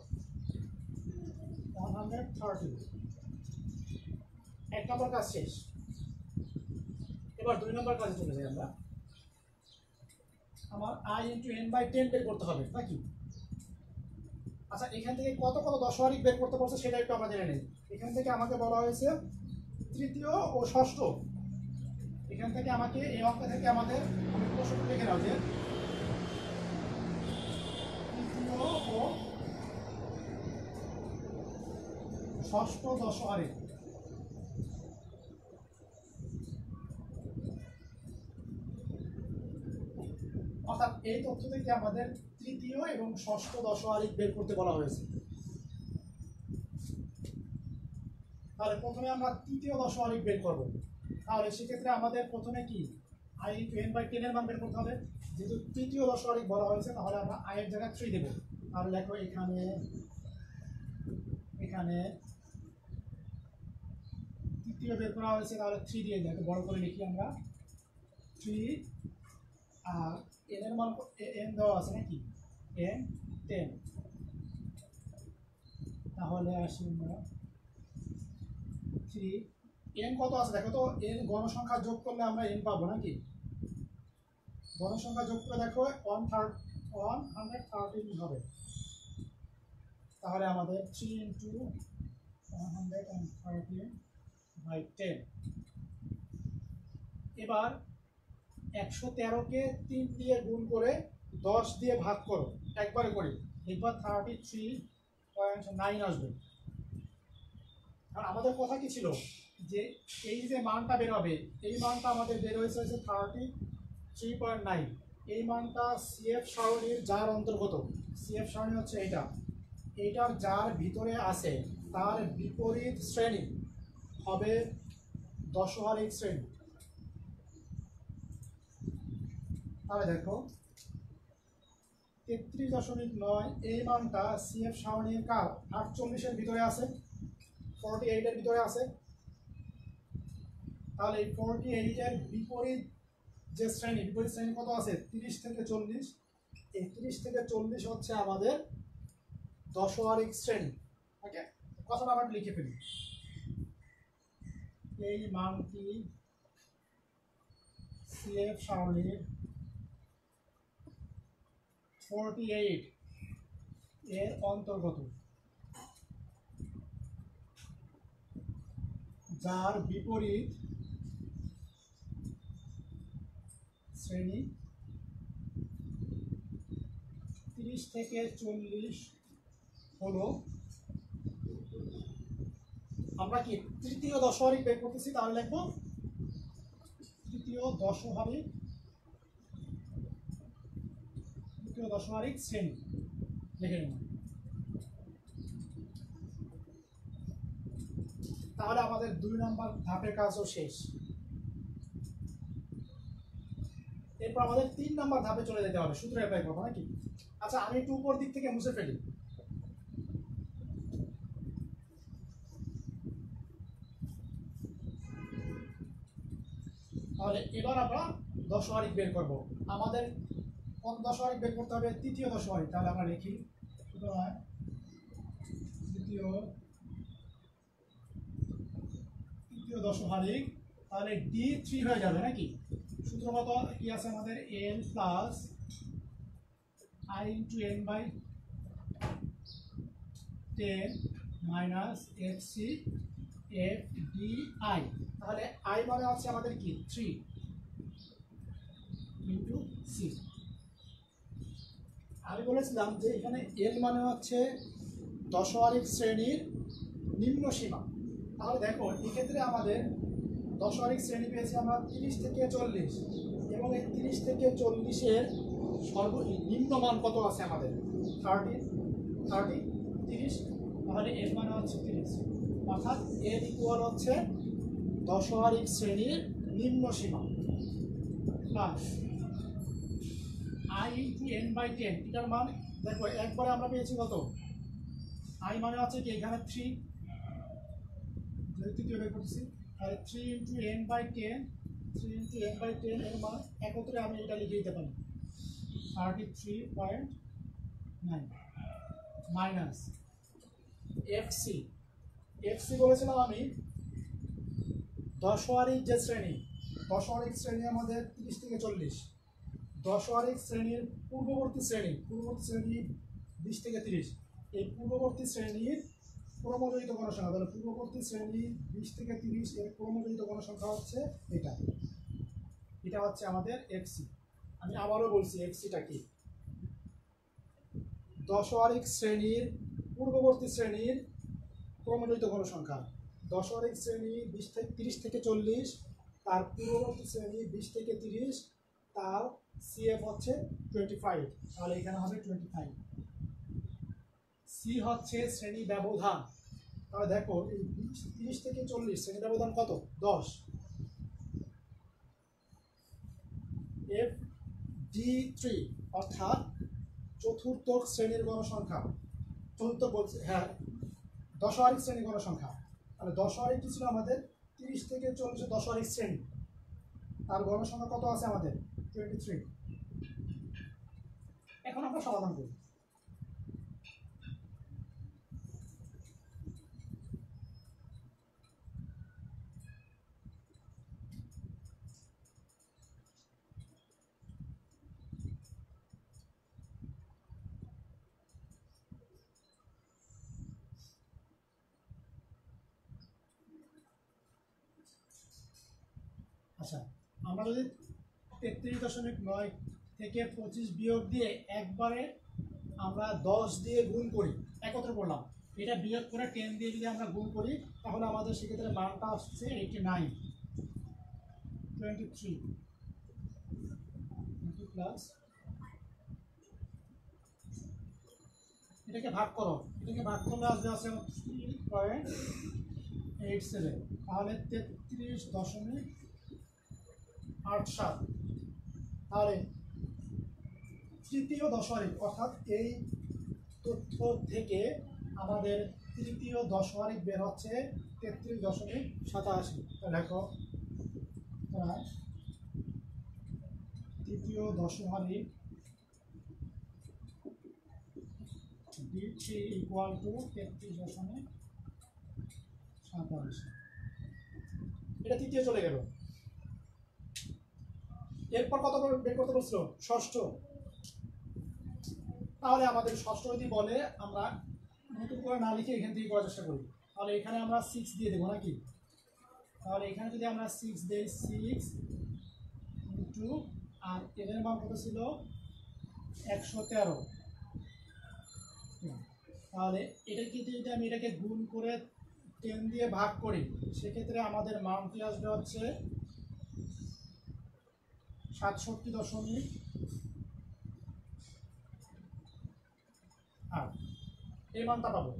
130। এক নম্বর কাজ শেষ। এবার 2 নম্বর কাজে চলে যাই আমরা। আমার i × n/10 বের করতে হবে নাকি? আচ্ছা, এখান থেকে কত কত দশমিক বের করতে পারছে সেটা একটু আমরা জেনে নিই। এখান থেকে আমাকে বলা হয়েছে তৃতীয় ও ষষ্ঠ। এখান থেকে আমাকে এই অঙ্ক থেকে আমাদের প্রশ্ন লিখে নাও যে তৃতীয় ও ষষ্ঠ দশমিক। অর্থাৎ এই তথ্য থেকে আমাদের তৃতীয় এবং ষষ্ঠ দশমিক বের করতে বলা হয়েছে। তাহলে প্রথমে আমরা তৃতীয় দশমিক বের করব। তাহলে সেক্ষেত্রে আমাদের প্রথমে কি i × n/10 এর মান বের করতে হবে। যেহেতু তৃতীয় দশমিক বলা হয়েছে তাহলে আমরা i এর জায়গায় 3 দেব। তাহলে দেখো এখানে তৃতীয় বের করা হয়েছে, তাহলে 3 দিয়ে দেখো বড় করে লিখি আমরা 3। আর n এর মান n দেওয়া আছে নাকি? n 10। তাহলে আসি আমরা 3, n কত আছে দেখো তো। n গণসংখ্যা যোগ করলে আমরা n পাবো নাকি? গণসংখ্যা যোগ করে দেখো 113 হবে। তাহলে আমাদের 3 × 113/10। এবার 113-কে 3 দিয়ে গুণ করে 10 দিয়ে ভাগ করো, একবারে করি, দেখবা 33.9 আসবে। আর আমাদের কথা কি ছিল যে এই যে মানটা বের হবে, এই মানটা আমাদের বের হয়েছে 33.9। এই মানটা সিএফ সারণীর যার অন্তর্গত। সিএফ সারণী হচ্ছে এইটার যার ভিতরে আছে তার বিপরীত শ্রেণী হবে দশমিক শ্রেণী। তাহলে দেখো 33.9 এই মানটা সিএফ সারণীর কার 48-এর ভিতরে আছে, 48-এর ভিতরে আছে। তাহলে এই 48-এর বিপরীত যে শ্রেণী, বিপরীত শ্রেণী কত আছে? 30 থেকে 40। এই 30 থেকে 40 হচ্ছে আমাদের দশমিক শ্রেণী। ওকে, কথাটা আমরা লিখে ফেলি। এই মানটি সিএফ সারণীর 48 এর অন্তর্গত, যার বিপরীত শ্রেণী 30 থেকে 40 হলো। আমরা কি তৃতীয় দশমিক বের করতেছি, তাহলে লিখবো তৃতীয় দশমিক শ্রেণী লিখে নেব। তাহলে আমাদের 2 নম্বর ধাপের কাজও শেষ। এরপর আমাদের 3 নম্বর ধাপে চলে যেতে হবে, সূত্র অ্যাপ্লাই করবো নাকি? আচ্ছা, আমি একটু উপর দিক থেকে মুছে ফেলি। তাহলে এবার আমরা দশমিক বের করব। আমাদের কোন দশমিক বের করতে হবে? তৃতীয় দশমিক। তাহলে আমরা লিখি সুতরাং তৃতীয় দশমিক। তাহলে D3 হয়ে যাবে নাকি? সূত্র কত কি আছে আমাদের? n plus i × n/10 minus fc F D I, তাহলে আই মানে হচ্ছে আমাদের কি 3 ইন্টু সি। আমি বলেছিলাম যে এখানে এল মানে হচ্ছে দশমিক শ্রেণীর নিম্ন সীমা। তাহলে দেখো এক্ষেত্রে আমাদের দশমিক শ্রেণী পেয়েছি আমরা 30 থেকে 40, এবং এই 30 থেকে 40-এর সর্বনিম্ন মান কত আছে আমাদের 30, 30। তাহলে এর মানে হচ্ছে 30, অর্থাৎ এর ইকুয়াল হচ্ছে দশমিক শ্রেণীর নিম্ন সীমা plus I into N by 10। এটার মান দেখো একবারে আমরা পেয়েছি কত, আই মানে হচ্ছে কি এখানে 3, তৃতীয় বের করছি, আর 3 into N by 10, 3 into N by 10 এর মান একত্রে আমি এটা লিখে দিতে পারি 33.9 মাইনাস এফসি। এফসি বলেছিলাম আমি দশমিক যে শ্রেণী, দশমিক শ্রেণী আমাদের 30 থেকে 40, দশমিক শ্রেণীর পূর্ববর্তী শ্রেণী 20 থেকে 30, এই পূর্ববর্তী শ্রেণীর ক্রমজয়িত গণসংখ্যা, তাহলে পূর্ববর্তী শ্রেণী 20 থেকে 30 এর ক্রমজয়িত গণসংখ্যা হচ্ছে এটা, এটা হচ্ছে আমাদের এফসি। আমি আবারও বলছি এফসিটা কি, দশমিক শ্রেণীর পূর্ববর্তী শ্রেণীর ক্রমজয়িত গণসংখ্যা, দশমিক শ্রেণী 30 থেকে 40, তার পূর্ববর্তী শ্রেণী 20 থেকে 30, তার সিএফ হচ্ছে 25, তাহলে এখানে হবে 25। সি হচ্ছে শ্রেণী ব্যবধান, তাহলে দেখো এই 30 থেকে 40 শ্রেণী ব্যবধান কত 10। এফ ডি 3 অর্থাৎ চতুর্থ শ্রেণীর গণসংখ্যা, চতুর্থ বলছে হ্যাঁ দশমিক শ্রেণী গণসংখ্যা, তাহলে দশমিক কি ছিল আমাদের 30 থেকে 40 দশমিক শ্রেণী, তার গণসংখ্যা কত আছে আমাদের 23। এখন আমরা সমাধান করি। আচ্ছা, আমরা যদি 33.9 থেকে 25 বিয়োগ দিয়ে একবারে আমরা 10 দিয়ে গুণ করি, একত্রে করলাম, এটা বিয়োগ করে 10 দিয়ে যদি আমরা গুণ করি তাহলে আমাদের সেক্ষেত্রে মানটা আসছে 89, 23 প্লাস এটাকে ভাগ করো, এটাকে ভাগ করলে আসবে আছে 3.87, তাহলে 33.87। তাহলে তৃতীয় দশমিক অর্থাৎ এই তথ্য থেকে আমাদের তৃতীয় দশমিক বের হচ্ছে 33.87। দেখো তৃতীয় দশমিক D3 ইকুয়াল টু 33.87, এটা তৃতীয় চলে গেল। এরপর কত বের করতে বলছিল ষষ্ঠ, তাহলে আমাদের ষষ্ঠ যদি বলে আমরা নতুন করে না লিখে এখান থেকে করার চেষ্টা করি, তাহলে এখানে আমরা 6 দিয়ে দেবো নাকি, তাহলে এখানে যদি আমরা 6 দিই 6 ইন্টু আর এর মান কত ছিল 113, তাহলে এটা কিন্তু যদি আমি এটাকে গুণ করে 10 দিয়ে ভাগ করি সেক্ষেত্রে আমাদের মানটি আসবে হচ্ছে 67.8। এই মানটা পাবো।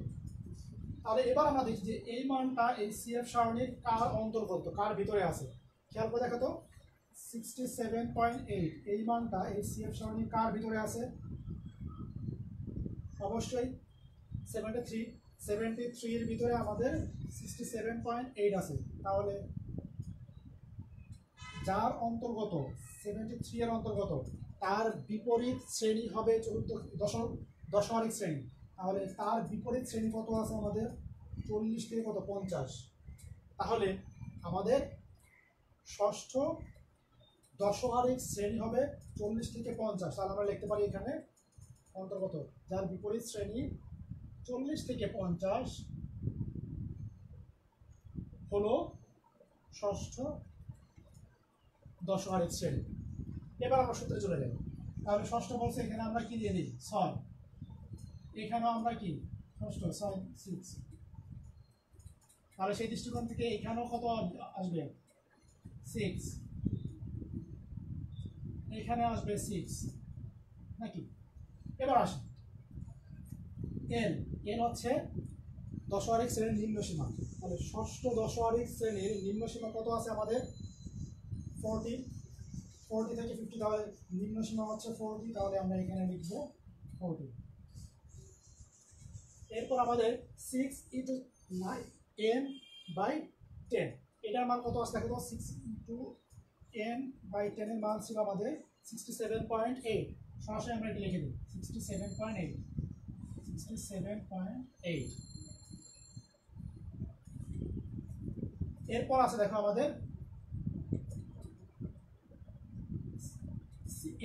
তাহলে এবার আমরা দেখি যে এই মানটা এই সিএফ সারণীর কার অন্তর্গত, কার ভিতরে আছে, খেয়াল করে দেখো তো 67.8 এই মানটা এই সিএফ সারণীর কার ভিতরে আছে, অবশ্যই 73 এর ভিতরে আমাদের 67.8 আছে। তাহলে যার অন্তর্গত 73 এর অন্তর্গত তার বিপরীত শ্রেণী হবে দশমিক শ্রেণী, তাহলে তার বিপরীত শ্রেণী কত আছে আমাদের 40 থেকে কত 50, তাহলে আমাদের ষষ্ঠ দশমিক শ্রেণী হবে 40 থেকে 50, তাহলে আমরা লিখতে পারি এখানে অন্তর্গত যার বিপরীত শ্রেণী 40 থেকে 50 হলো ষষ্ঠ দশহারিক শ্রেণী। এবার আমরা সূত্রে চলে যাই। তাহলে ষষ্ঠ বলছে, এখানে আমরা কি দিয়ে দিই 6, এখানেও আমরা কি ষষ্ঠ 6 6, তাহলে সেই দৃষ্টিকোণ থেকে এখানেও কত আসবে 6, এখানে আসবে 6 নাকি। এবার আসি এল, এল হচ্ছে দশহারিক শ্রেণীর নিম্ন সীমা। তাহলে ষষ্ঠ দশহারিক শ্রেণীর নিম্ন সীমা কত আছে আমাদের 40, 40 থেকে 50, তাহলে নিম্ন সীমা হচ্ছে 40, তাহলে আমরা এখানে লিখব 40। এরপর আমাদের 6 ইন্টু n/10, এটার মান কত আছে দেখো তো, 6 ইন্টু n/10 এর মান ছিল আমাদের 67.8, সরাসরি আমরা এটা লিখে দিই 67.8, 67.8। এরপর আছে দেখো আমাদের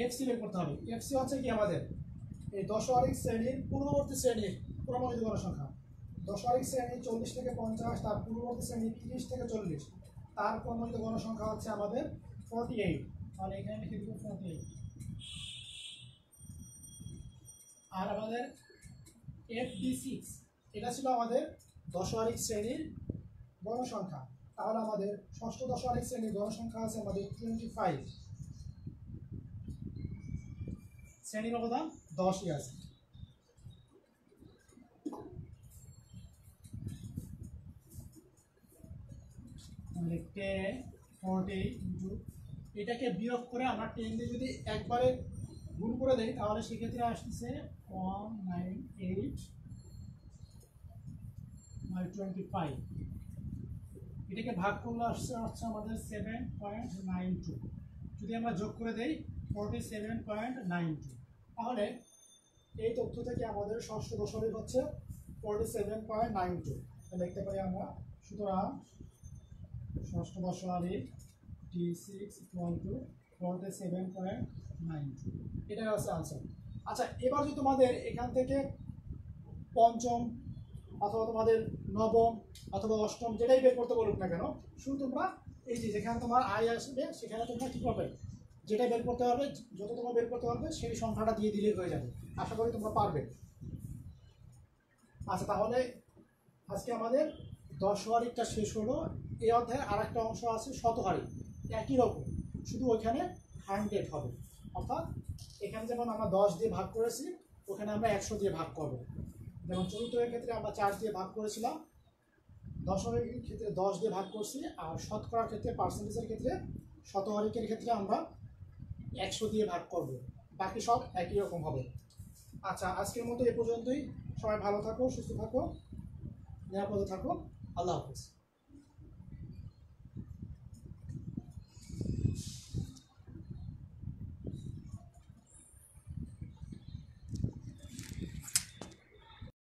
এফসি বের করতে হবে। এফসি হচ্ছে কি আমাদের এই দশহারিক শ্রেণীর পূর্ববর্তী শ্রেণীর ক্রমযুক্ত গণসংখ্যা। দশহারিক শ্রেণী 40 থেকে 50, তার পূর্ববর্তী শ্রেণী 30 থেকে 40, তার ক্রমযুক্ত গণসংখ্যা হচ্ছে আমাদের 48, তাহলে এখানে লিখে দিব 48। আর আমাদের FD6, এটা ছিল আমাদের দশহারিক শ্রেণীর গণসংখ্যা। তাহলে আমাদের ষষ্ঠ দশহারিক শ্রেণীর গণসংখ্যা আছে আমাদের 25, শ্রেণীর অবদান 10ই আছে। এটাকে বিয়োগ করে আমরা 10 দিয়ে যদি একবারে গুণ করে দেই, তাহলে সেক্ষেত্রে আসতেছে 198/25। এটাকে ভাগ করলে আসছে আমাদের 7.92। যদি আমরা যোগ করে দেই 47.92, তাহলে এই তথ্য থেকে আমাদের ষষ্ঠ দশহারিক হচ্ছে 47.92 লিখতে পারি আমরা। সুতরাং ষষ্ঠ দশহারিক D6 = 47.92, এটাই হচ্ছে আনসার। আচ্ছা, এবার যদি তোমাদের এখান থেকে পঞ্চম অথবা তোমাদের নবম অথবা অষ্টম যেটাই বের করতে বলুক না কেন, শুধু তোমরা এই যে যেখানে তোমার আয় আসবে সেখানে তোমরা কি করবে, যেটা বের করতে পারবে, যত তোমরা বের করতে পারবে সেই সংখ্যাটা দিয়ে দিলেই হয়ে যাবে। আশা করি তোমরা পারবে। আচ্ছা, তাহলে আজকে আমাদের দশহারিকটা শেষ হলো। এই অধ্যায়ে আর একটা অংশ আছে শতহারিক, একই রকম, শুধু ওইখানে 100 হবে। অর্থাৎ এখানে যেমন আমরা 10 দিয়ে ভাগ করেছি, ওখানে আমরা 100 দিয়ে ভাগ করব। যেমন চতুর্থের ক্ষেত্রে আমরা 4 দিয়ে ভাগ করেছিলাম, দশহারিকের ক্ষেত্রে 10 দিয়ে ভাগ করছি, আর শতকরার ক্ষেত্রে পার্সেন্টেজের ক্ষেত্রে শতহারিকের ক্ষেত্রে আমরা 100 দিয়ে ভাগ করব। বাকি সব একই রকম হবে। আচ্ছা, আজকের মতো এ পর্যন্তই। সবাই ভালো থাকো, সুস্থ থাকো, নিরাপদে থাকো। আল্লাহ হাফেজ।